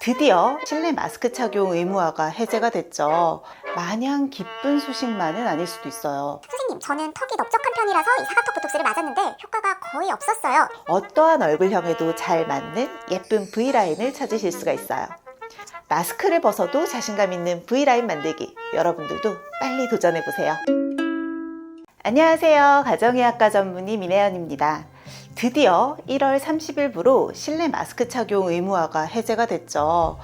드디어 실내 마스크 착용 의무화가 해제가 됐죠. 마냥 기쁜 소식만은 아닐 수도 있어요. 선생님, 저는 턱이 넓적한 편이라서 이 사각턱 보톡스를 맞았는데 효과가 거의 없었어요. 어떠한 얼굴형에도 잘 맞는 예쁜 V라인을 찾으실 수가 있어요. 마스크를 벗어도 자신감 있는 V라인 만들기, 여러분들도 빨리 도전해보세요. 안녕하세요. 가정의학과 전문의 민혜연입니다. 드디어 1월 30일부로 실내 마스크 착용 의무화가 해제가 됐죠.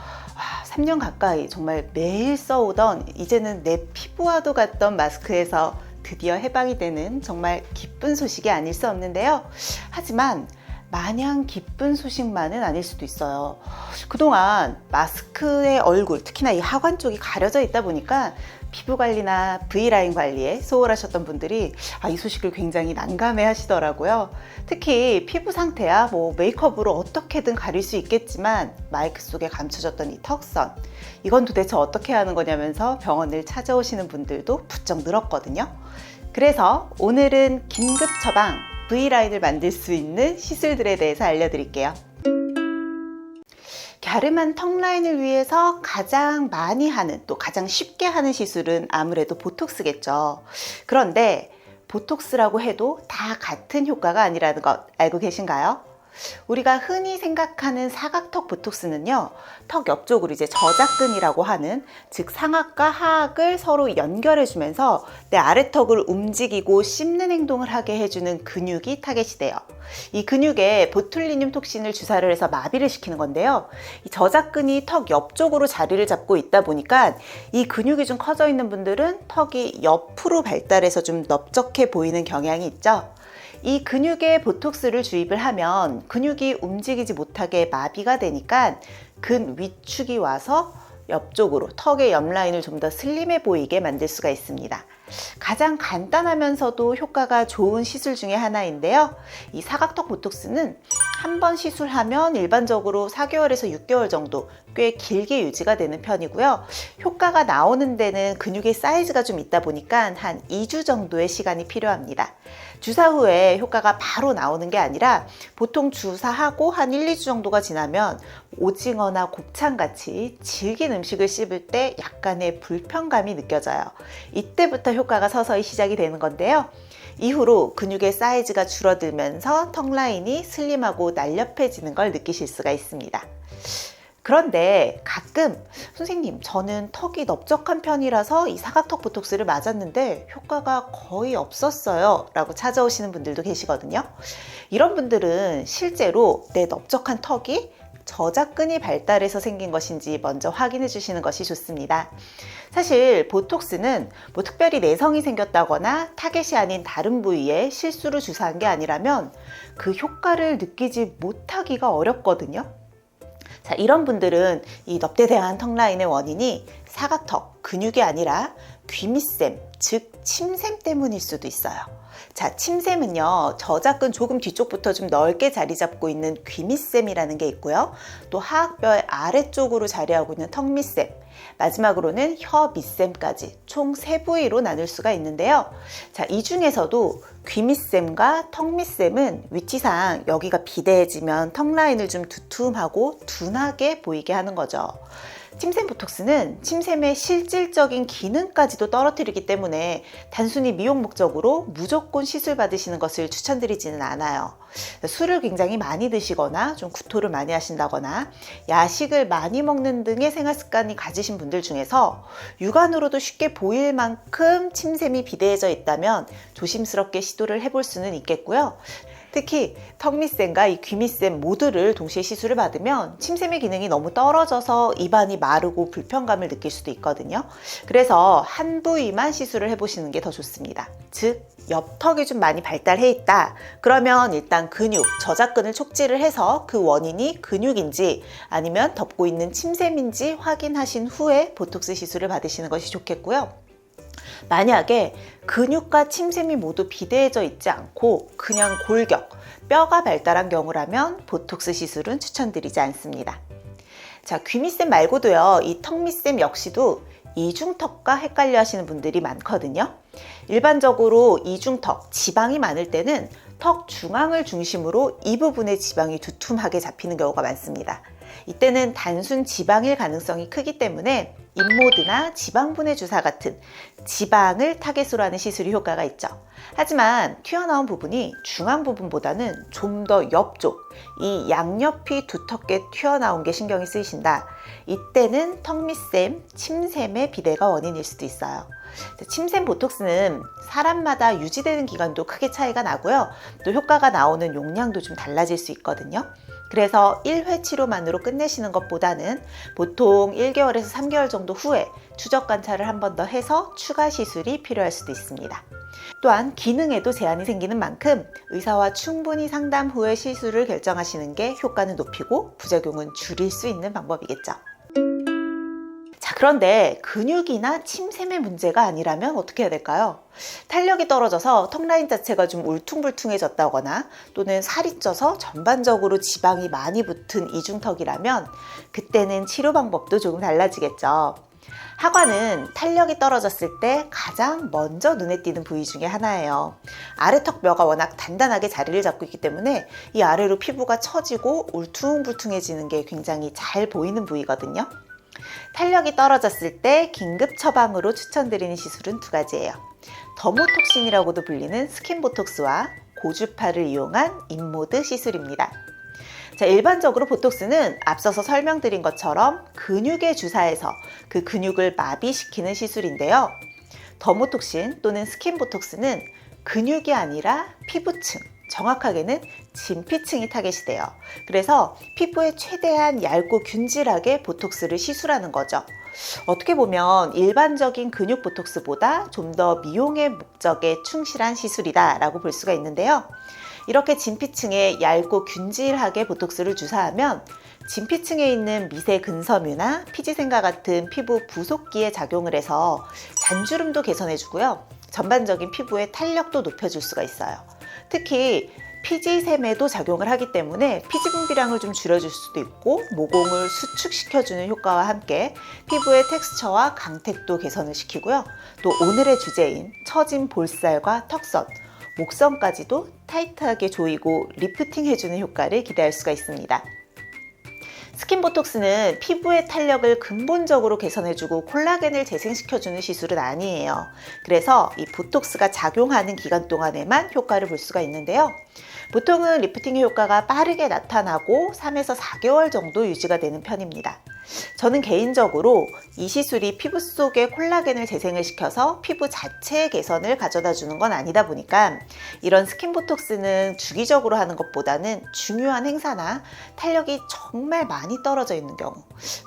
3년 가까이 정말 매일 써오던, 이제는 내 피부와도 같던 마스크에서 드디어 해방이 되는 정말 기쁜 소식이 아닐 수 없는데요. 하지만 마냥 기쁜 소식만은 아닐 수도 있어요. 그동안 마스크의 얼굴, 특히나 이 하관 쪽이 가려져 있다 보니까 피부 관리나 V라인 관리에 소홀하셨던 분들이 이 소식을 굉장히 난감해 하시더라고요. 특히 피부 상태야 메이크업으로 어떻게든 가릴 수 있겠지만 마이크 속에 감춰졌던 이 턱선, 이건 도대체 어떻게 하는 거냐면서 병원을 찾아오시는 분들도 부쩍 늘었거든요. 그래서 오늘은 긴급 처방 V라인을 만들 수 있는 시술들에 대해서 알려드릴게요. 갸름한 턱 라인을 위해서 가장 많이 하는, 또 가장 쉽게 하는 시술은 아무래도 보톡스겠죠. 그런데 보톡스라고 해도 다 같은 효과가 아니라는 것 알고 계신가요? 우리가 흔히 생각하는 사각턱 보톡스는요, 턱 옆쪽으로 이제 저작근이라고 하는, 즉 상악과 하악을 서로 연결해 주면서 내 아래턱을 움직이고 씹는 행동을 하게 해주는 근육이 타겟이 돼요. 이 근육에 보툴리늄 톡신을 주사를 해서 마비를 시키는 건데요, 이 저작근이 턱 옆쪽으로 자리를 잡고 있다 보니까 이 근육이 좀 커져 있는 분들은 턱이 옆으로 발달해서 좀 넓적해 보이는 경향이 있죠. 이 근육에 보톡스를 주입을 하면 근육이 움직이지 못하게 마비가 되니까 근 위축이 와서 옆쪽으로 턱의 옆 라인을 좀 더 슬림해 보이게 만들 수가 있습니다. 가장 간단하면서도 효과가 좋은 시술 중에 하나인데요. 이 사각턱 보톡스는 한 번 시술하면 일반적으로 4개월에서 6개월 정도 꽤 길게 유지가 되는 편이고요. 효과가 나오는 데는 근육의 사이즈가 좀 있다 보니까 한 2주 정도의 시간이 필요합니다. 주사 후에 효과가 바로 나오는 게 아니라 보통 주사하고 한 1, 2주 정도가 지나면 오징어나 곱창같이 질긴 음식을 씹을 때 약간의 불편감이 느껴져요. 이때부터 효과가 서서히 시작이 되는 건데요. 이후로 근육의 사이즈가 줄어들면서 턱 라인이 슬림하고 날렵해지는 걸 느끼실 수가 있습니다. 그런데 가끔 선생님, 저는 턱이 넓적한 편이라서 이 사각턱 보톡스를 맞았는데 효과가 거의 없었어요 라고 찾아오시는 분들도 계시거든요. 이런 분들은 실제로 내 넓적한 턱이 저작근이 발달해서 생긴 것인지 먼저 확인해 주시는 것이 좋습니다. 사실 보톡스는 특별히 내성이 생겼다거나 타겟이 아닌 다른 부위에 실수로 주사한 게 아니라면 그 효과를 느끼지 못하기가 어렵거든요. 자, 이런 분들은 이 넙대대한 턱 라인의 원인이 사각턱, 근육이 아니라 귀밑샘, 즉 침샘 때문일 수도 있어요. 자, 침샘은요, 저작근 조금 뒤쪽부터 좀 넓게 자리 잡고 있는 귀밑샘이라는 게 있고요. 또 하악뼈의 아래쪽으로 자리하고 있는 턱 밑샘, 마지막으로는 혀 밑샘까지 총 3부위로 나눌 수가 있는데요. 자, 이 중에서도 귀밑샘과 턱 밑샘은 위치상 여기가 비대해지면 턱 라인을 좀 두툼하고 둔하게 보이게 하는 거죠. 침샘 보톡스는 침샘의 실질적인 기능까지도 떨어뜨리기 때문에 단순히 미용 목적으로 무조건 시술 받으시는 것을 추천드리지는 않아요. 술을 굉장히 많이 드시거나 좀 구토를 많이 하신다거나 야식을 많이 먹는 등의 생활 습관이 가지신 분들 중에서 육안으로도 쉽게 보일 만큼 침샘이 비대해져 있다면 조심스럽게 시도를 해볼 수는 있겠고요. 특히 턱 밑샘과 이 귀 밑샘 모두를 동시에 시술을 받으면 침샘의 기능이 너무 떨어져서 입안이 마르고 불편감을 느낄 수도 있거든요. 그래서 한 부위만 시술을 해보시는 게 더 좋습니다. 즉 옆턱이 좀 많이 발달해 있다. 그러면 일단 근육, 저작근을 촉지를 해서 그 원인이 근육인지 아니면 덮고 있는 침샘인지 확인하신 후에 보톡스 시술을 받으시는 것이 좋겠고요. 만약에 근육과 침샘이 모두 비대해져 있지 않고 그냥 골격, 뼈가 발달한 경우라면 보톡스 시술은 추천드리지 않습니다. 자, 귀밑샘 말고도요, 이 턱 밑샘 역시도 이중턱과 헷갈려 하시는 분들이 많거든요. 일반적으로 이중턱, 지방이 많을 때는 턱 중앙을 중심으로 이 부분의 지방이 두툼하게 잡히는 경우가 많습니다. 이때는 단순 지방일 가능성이 크기 때문에 인모드나 지방분해 주사 같은 지방을 타겟으로 하는 시술이 효과가 있죠. 하지만 튀어나온 부분이 중앙 부분보다는 좀 더 옆쪽, 이 양옆이 두텁게 튀어나온 게 신경이 쓰이신다. 이때는 턱밑샘, 침샘의 비대가 원인일 수도 있어요. 침샘 보톡스는 사람마다 유지되는 기간도 크게 차이가 나고요. 또 효과가 나오는 용량도 좀 달라질 수 있거든요. 그래서 1회 치료만으로 끝내시는 것보다는 보통 1개월에서 3개월 정도 후에 추적 관찰을 한 번 더 해서 추가 시술이 필요할 수도 있습니다. 또한 기능에도 제한이 생기는 만큼 의사와 충분히 상담 후에 시술을 결정하시는 게 효과는 높이고 부작용은 줄일 수 있는 방법이겠죠. 자, 그런데 근육이나 침샘의 문제가 아니라면 어떻게 해야 될까요? 탄력이 떨어져서 턱 라인 자체가 좀 울퉁불퉁해졌다거나 또는 살이 쪄서 전반적으로 지방이 많이 붙은 이중턱이라면 그때는 치료 방법도 조금 달라지겠죠. 하관은 탄력이 떨어졌을 때 가장 먼저 눈에 띄는 부위 중에 하나예요. 아래턱 뼈가 워낙 단단하게 자리를 잡고 있기 때문에 이 아래로 피부가 처지고 울퉁불퉁해지는 게 굉장히 잘 보이는 부위거든요. 탄력이 떨어졌을 때 긴급 처방으로 추천드리는 시술은 두 가지예요. 더모톡신이라고도 불리는 스킨보톡스와 고주파를 이용한 인모드 시술입니다. 자, 일반적으로 보톡스는 앞서서 설명드린 것처럼 근육에 주사해서 그 근육을 마비시키는 시술인데요. 더모톡신 또는 스킨보톡스는 근육이 아니라 피부층, 정확하게는 진피층이 타겟이 돼요. 그래서 피부에 최대한 얇고 균질하게 보톡스를 시술하는 거죠. 어떻게 보면 일반적인 근육 보톡스보다 좀 더 미용의 목적에 충실한 시술이다라고 볼 수가 있는데요. 이렇게 진피층에 얇고 균질하게 보톡스를 주사하면 진피층에 있는 미세 근섬유나 피지샘과 같은 피부 부속기에 작용을 해서 잔주름도 개선해주고요. 전반적인 피부의 탄력도 높여줄 수가 있어요. 특히 피지샘에도 작용을 하기 때문에 피지 분비량을 좀 줄여줄 수도 있고 모공을 수축시켜주는 효과와 함께 피부의 텍스처와 강택도 개선을 시키고요. 또 오늘의 주제인 처진 볼살과 턱선, 목선까지도 타이트하게 조이고 리프팅 해주는 효과를 기대할 수가 있습니다. 스킨보톡스는 피부의 탄력을 근본적으로 개선해주고 콜라겐을 재생시켜주는 시술은 아니에요. 그래서 이 보톡스가 작용하는 기간 동안에만 효과를 볼 수가 있는데요. 보통은 리프팅의 효과가 빠르게 나타나고 3에서 4개월 정도 유지가 되는 편입니다. 저는 개인적으로 이 시술이 피부 속에 콜라겐을 재생을 시켜서 피부 자체의 개선을 가져다 주는 건 아니다 보니까 이런 스킨보톡스는 주기적으로 하는 것보다는 중요한 행사나 탄력이 정말 많이 떨어져 있는 경우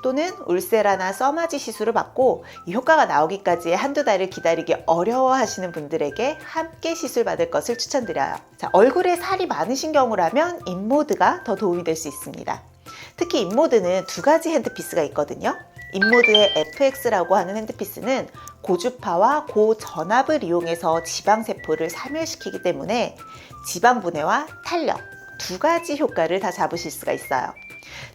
또는 울세라나 써마지 시술을 받고 이 효과가 나오기까지 한두 달을 기다리기 어려워하시는 분들에게 함께 시술 받을 것을 추천드려요. 자, 얼굴에 살이 많으신 경우라면 인모드가 더 도움이 될 수 있습니다. 특히 인모드는 두 가지 핸드피스가 있거든요. 인모드의 FX라고 하는 핸드피스는 고주파와 고전압을 이용해서 지방세포를 사멸시키기 때문에 지방분해와 탄력 두 가지 효과를 다 잡으실 수가 있어요.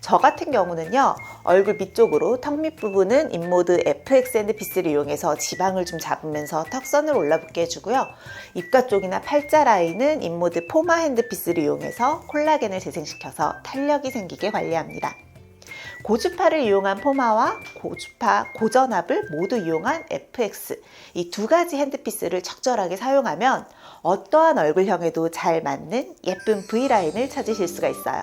저 같은 경우는요, 얼굴 밑쪽으로 턱 밑부분은 인모드 FX 핸드피스를 이용해서 지방을 좀 잡으면서 턱선을 올라붙게 해주고요. 입가 쪽이나 팔자 라인은 인모드 포마 핸드피스를 이용해서 콜라겐을 재생시켜서 탄력이 생기게 관리합니다. 고주파를 이용한 포마와 고주파, 고전압을 모두 이용한 FX 이 두 가지 핸드피스를 적절하게 사용하면 어떠한 얼굴형에도 잘 맞는 예쁜 V라인을 찾으실 수가 있어요.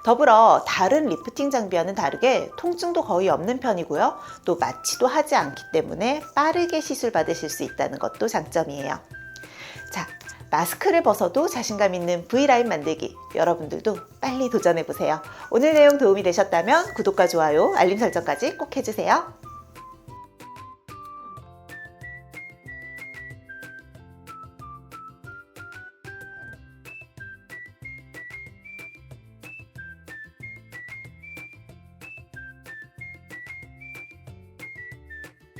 더불어 다른 리프팅 장비와는 다르게 통증도 거의 없는 편이고요. 또 마취도 하지 않기 때문에 빠르게 시술 받으실 수 있다는 것도 장점이에요. 자, 마스크를 벗어도 자신감 있는 V라인 만들기 여러분들도 빨리 도전해보세요. 오늘 내용 도움이 되셨다면 구독과 좋아요, 알림 설정까지 꼭 해주세요.